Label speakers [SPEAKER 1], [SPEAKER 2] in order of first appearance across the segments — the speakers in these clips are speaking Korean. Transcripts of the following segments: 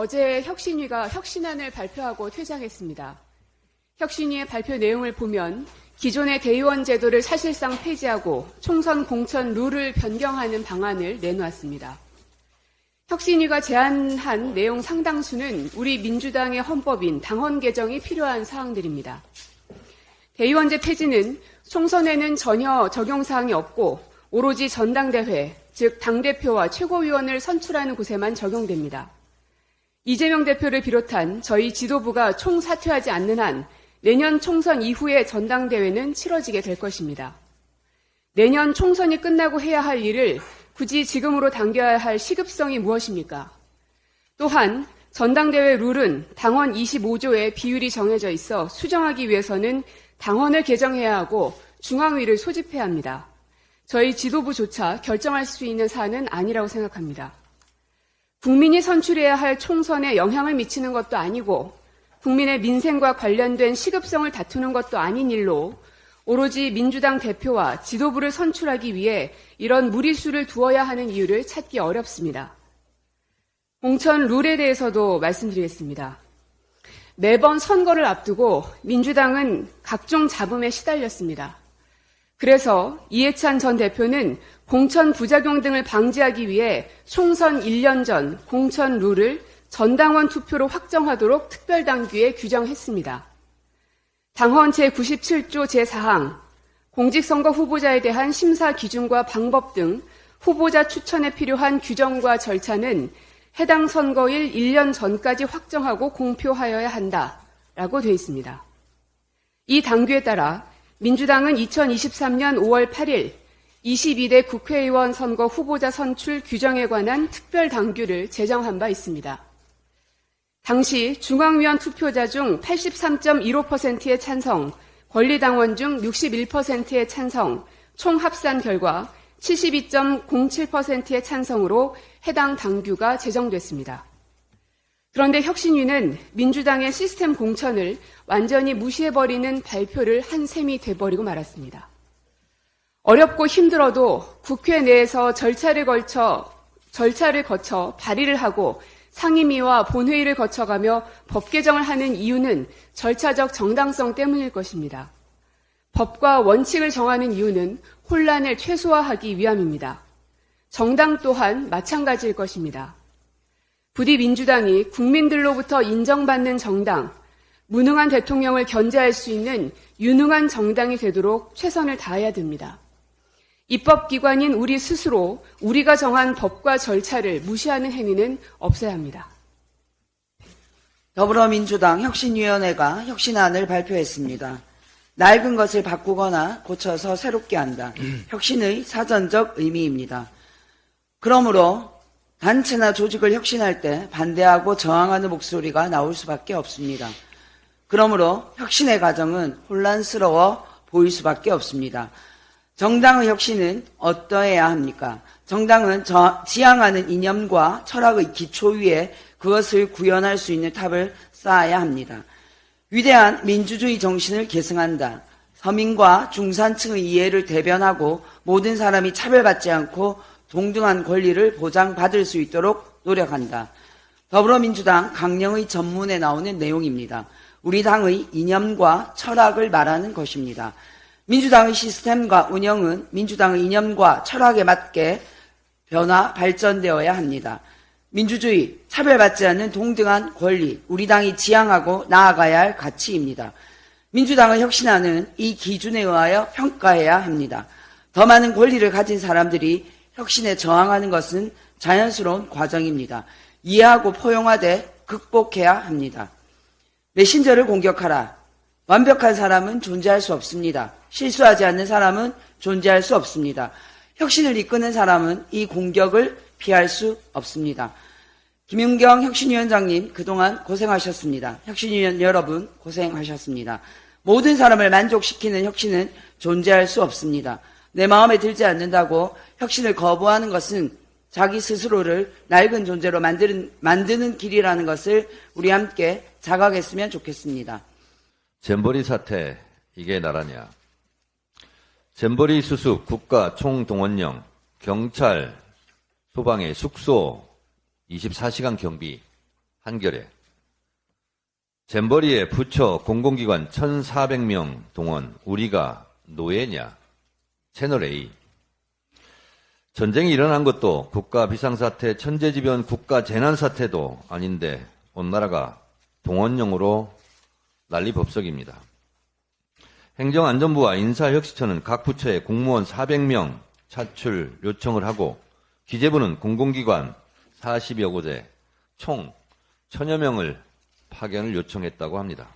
[SPEAKER 1] 어제 혁신위가 혁신안을 발표하고 퇴장했습니다. 혁신위의 발표 내용을 보면 기존의 대의원 제도를 사실상 폐지하고 총선 공천 룰을 변경하는 방안을 내놓았습니다. 혁신위가 제안한 내용 상당수는 우리 민주당의 헌법인 당헌 개정이 필요한 사항들입니다. 대의원제 폐지는 총선에는 전혀 적용사항이 없고 오로지 전당대회, 즉 당대표와 최고위원을 선출하는 곳에만 적용됩니다. 이재명 대표를 비롯한 저희 지도부가 총사퇴하지 않는 한 내년 총선 이후의 전당대회는 치러지게 될 것입니다. 내년 총선이 끝나고 해야 할 일을 굳이 지금으로 당겨야 할 시급성이 무엇입니까? 또한 전당대회 룰은 당헌 25조에 비율이 정해져 있어 수정하기 위해서는 당헌을 개정해야 하고 중앙위를 소집해야 합니다. 저희 지도부조차 결정할 수 있는 사안은 아니라고 생각합니다. 국민이 선출해야 할 총선에 영향을 미치는 것도 아니고 국민의 민생과 관련된 시급성을 다투는 것도 아닌 일로 오로지 민주당 대표와 지도부를 선출하기 위해 이런 무리수를 두어야 하는 이유를 찾기 어렵습니다. 공천 룰에 대해서도 말씀드리겠습니다. 매번 선거를 앞두고 민주당은 각종 잡음에 시달렸습니다. 그래서 이해찬 전 대표는 공천 부작용 등을 방지하기 위해 총선 1년 전 공천 룰을 전당원 투표로 확정하도록 특별당규에 규정했습니다. 당헌 제97조 제4항, 공직선거 후보자에 대한 심사 기준과 방법 등 후보자 추천에 필요한 규정과 절차는 해당 선거일 1년 전까지 확정하고 공표하여야 한다라고 되어 있습니다. 이 당규에 따라 민주당은 2023년 5월 8일 22대 국회의원 선거 후보자 선출 규정에 관한 특별당규를 제정한 바 있습니다. 당시 중앙위원 투표자 중 83.15%의 찬성, 권리당원 중 61%의 찬성, 총 합산 결과 72.07%의 찬성으로 해당 당규가 제정됐습니다. 그런데 혁신위는 민주당의 시스템 공천을 완전히 무시해버리는 발표를 한 셈이 돼버리고 말았습니다. 어렵고 힘들어도 국회 내에서 절차를 거쳐 발의를 하고 상임위와 본회의를 거쳐가며 법 개정을 하는 이유는 절차적 정당성 때문일 것입니다. 법과 원칙을 정하는 이유는 혼란을 최소화하기 위함입니다. 정당 또한 마찬가지일 것입니다. 부디 민주당이 국민들로부터 인정받는 정당, 무능한 대통령을 견제할 수 있는 유능한 정당이 되도록 최선을 다해야 됩니다. 입법기관인 우리 스스로 우리가 정한 법과 절차를 무시하는 행위는 없어야 합니다.
[SPEAKER 2] 더불어민주당 혁신위원회가 혁신안을 발표했습니다. 낡은 것을 바꾸거나 고쳐서 새롭게 한다. 혁신의 사전적 의미입니다. 그러므로 단체나 조직을 혁신할 때 반대하고 저항하는 목소리가 나올 수밖에 없습니다. 그러므로 혁신의 과정은 혼란스러워 보일 수밖에 없습니다. 정당의 혁신은 어떠해야 합니까? 정당은 지향하는 이념과 철학의 기초 위에 그것을 구현할 수 있는 탑을 쌓아야 합니다. 위대한 민주주의 정신을 계승한다. 서민과 중산층의 이해를 대변하고 모든 사람이 차별받지 않고 동등한 권리를 보장받을 수 있도록 노력한다. 더불어민주당 강령의 전문에 나오는 내용입니다. 우리 당의 이념과 철학을 말하는 것입니다. 민주당의 시스템과 운영은 민주당의 이념과 철학에 맞게 변화, 발전되어야 합니다. 민주주의, 차별받지 않는 동등한 권리, 우리 당이 지향하고 나아가야 할 가치입니다. 민주당의 혁신안은 이 기준에 의하여 평가해야 합니다. 더 많은 권리를 가진 사람들이 혁신에 저항하는 것은 자연스러운 과정입니다. 이해하고 포용하되 극복해야 합니다. 메신저를 공격하라. 완벽한 사람은 존재할 수 없습니다. 실수하지 않는 사람은 존재할 수 없습니다. 혁신을 이끄는 사람은 이 공격을 피할 수 없습니다. 김윤경 혁신위원장님 그동안 고생하셨습니다. 혁신위원 여러분 고생하셨습니다. 모든 사람을 만족시키는 혁신은 존재할 수 없습니다. 내 마음에 들지 않는다고 혁신을 거부하는 것은 자기 스스로를 낡은 존재로 만드는 길이라는 것을 우리 함께 자각했으면 좋겠습니다.
[SPEAKER 3] 잼버리 사태, 이게 나라냐. 잼버리 수습, 국가 총동원령, 경찰, 소방의 숙소, 24시간 경비, 한겨레. 잼버리에 부처 공공기관 1,400명 동원, 우리가 노예냐? 채널A. 전쟁이 일어난 것도 국가 비상사태, 천재지변, 국가 재난사태도 아닌데 온 나라가 동원령으로 난리법석입니다. 행정안전부와 인사혁신처는 각 부처에 공무원 400명 차출 요청을 하고 기재부는 공공기관 40여 곳에 총 1000여 명을 파견을 요청했다고 합니다.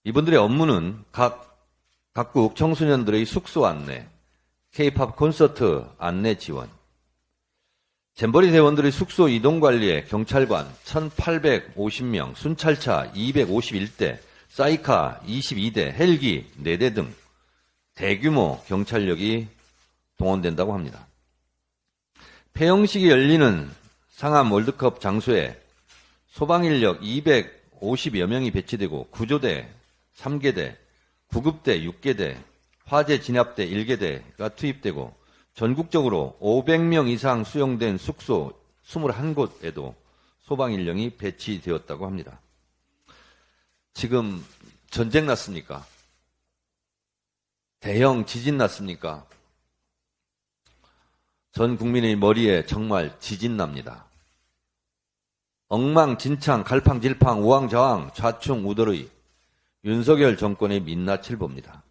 [SPEAKER 3] 이분들의 업무는 각국 청소년들의 숙소 안내, K-팝 콘서트 안내 지원, 잼버리 대원들의 숙소 이동 관리에 경찰관 1,850명, 순찰차 251대, 사이카 22대, 헬기 4대 등 대규모 경찰력이 동원된다고 합니다. 폐영식이 열리는 상암 월드컵 장소에 소방인력 250여 명이 배치되고 구조대 3개대, 구급대 6개대, 화재 진압대 1개대가 투입되고 전국적으로 500명 이상 수용된 숙소 21곳에도 소방인력이 배치되었다고 합니다. 지금 전쟁 났습니까? 대형 지진 났습니까? 전 국민의 머리에 정말 지진 납니다. 엉망진창, 갈팡질팡, 우왕좌왕, 좌충우돌의 윤석열 정권의 민낯을 봅니다.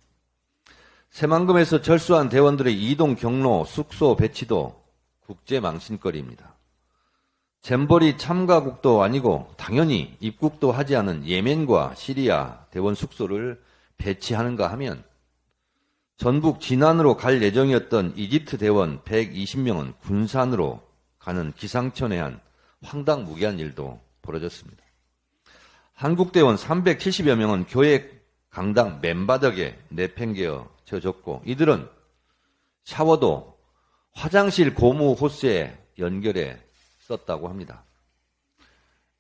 [SPEAKER 3] 새만금에서 철수한 대원들의 이동 경로, 숙소 배치도 국제망신거리입니다. 잼버리 참가국도 아니고 당연히 입국도 하지 않은 예멘과 시리아 대원 숙소를 배치하는가 하면 전북 진안으로 갈 예정이었던 이집트 대원 120명은 군산으로 가는 기상천외한 황당무계한 일도 벌어졌습니다. 한국 대원 370여 명은 교회 강당 맨바닥에 내팽개쳐졌고 이들은 샤워도 화장실 고무 호스에 연결해 썼다고 합니다.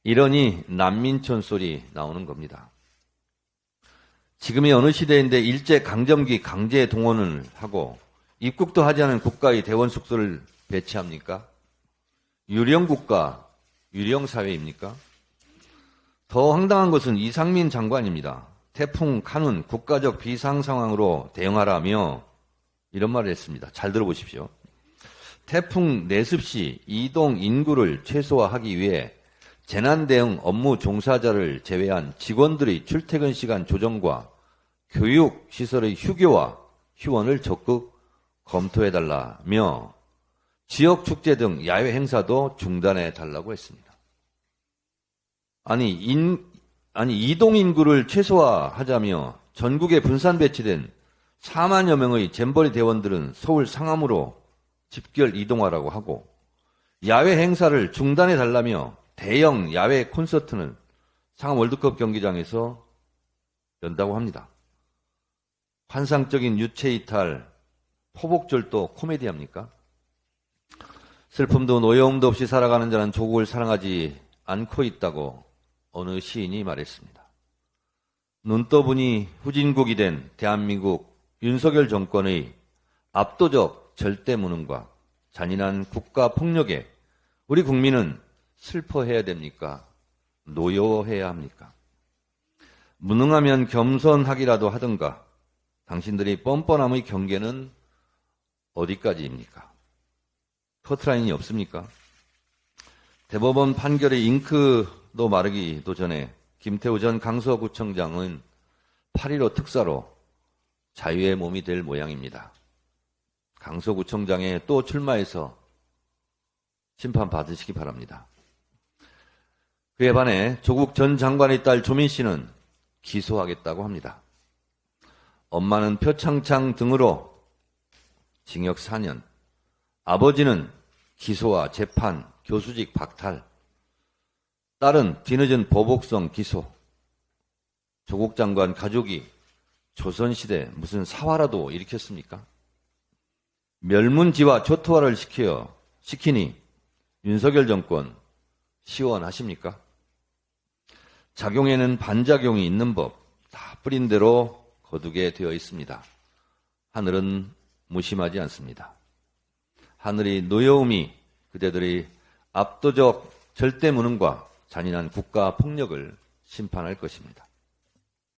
[SPEAKER 3] 이러니 난민촌 소리 나오는 겁니다. 지금이 어느 시대인데 일제 강점기 강제 동원을 하고 입국도 하지 않은 국가의 대원 숙소를 배치합니까? 유령국가, 유령사회입니까? 더 황당한 것은 이상민 장관입니다. 태풍 카눈 국가적 비상 상황으로 대응하라며 이런 말을 했습니다. 잘 들어보십시오. 태풍 내습 시 이동 인구를 최소화하기 위해 재난대응 업무 종사자를 제외한 직원들의 출퇴근 시간 조정과 교육시설의 휴교와 휴원을 적극 검토해달라며 지역축제 등 야외 행사도 중단해달라고 했습니다. 아니 이동 인구를 최소화하자며 전국에 분산 배치된 4만여 명의 잼버리 대원들은 서울 상암으로 집결 이동하라고 하고 야외 행사를 중단해달라며 대형 야외 콘서트는 상암 월드컵 경기장에서 연다고 합니다. 환상적인 유체이탈, 포복절도 코미디합니까? 슬픔도 노여움도 없이 살아가는 자는 조국을 사랑하지 않고 있다고 어느 시인이 말했습니다. 눈 떠보니 후진국이 된 대한민국 윤석열 정권의 압도적 절대 무능과 잔인한 국가 폭력에 우리 국민은 슬퍼해야 됩니까? 노여워해야 합니까? 무능하면 겸손하기라도 하든가 당신들이 뻔뻔함의 경계는 어디까지입니까? 커트라인이 없습니까? 대법원 판결의 잉크도 마르기도 전에 김태우 전 강서구청장은 8.15 특사로 자유의 몸이 될 모양입니다. 강서구청장에 또 출마해서 심판받으시기 바랍니다. 그에 반해 조국 전 장관의 딸 조민 씨는 기소하겠다고 합니다. 엄마는 표창장 등으로 징역 4년, 아버지는 기소와 재판, 교수직 박탈, 딸은 뒤늦은 보복성 기소. 조국 장관 가족이 조선시대 무슨 사화라도 일으켰습니까? 멸문지와 초토화를 시키니 윤석열 정권 시원하십니까? 작용에는 반작용이 있는 법 다 뿌린 대로 거두게 되어 있습니다. 하늘은 무심하지 않습니다. 하늘의 노여움이 그대들의 압도적 절대 무능과 잔인한 국가 폭력을 심판할 것입니다.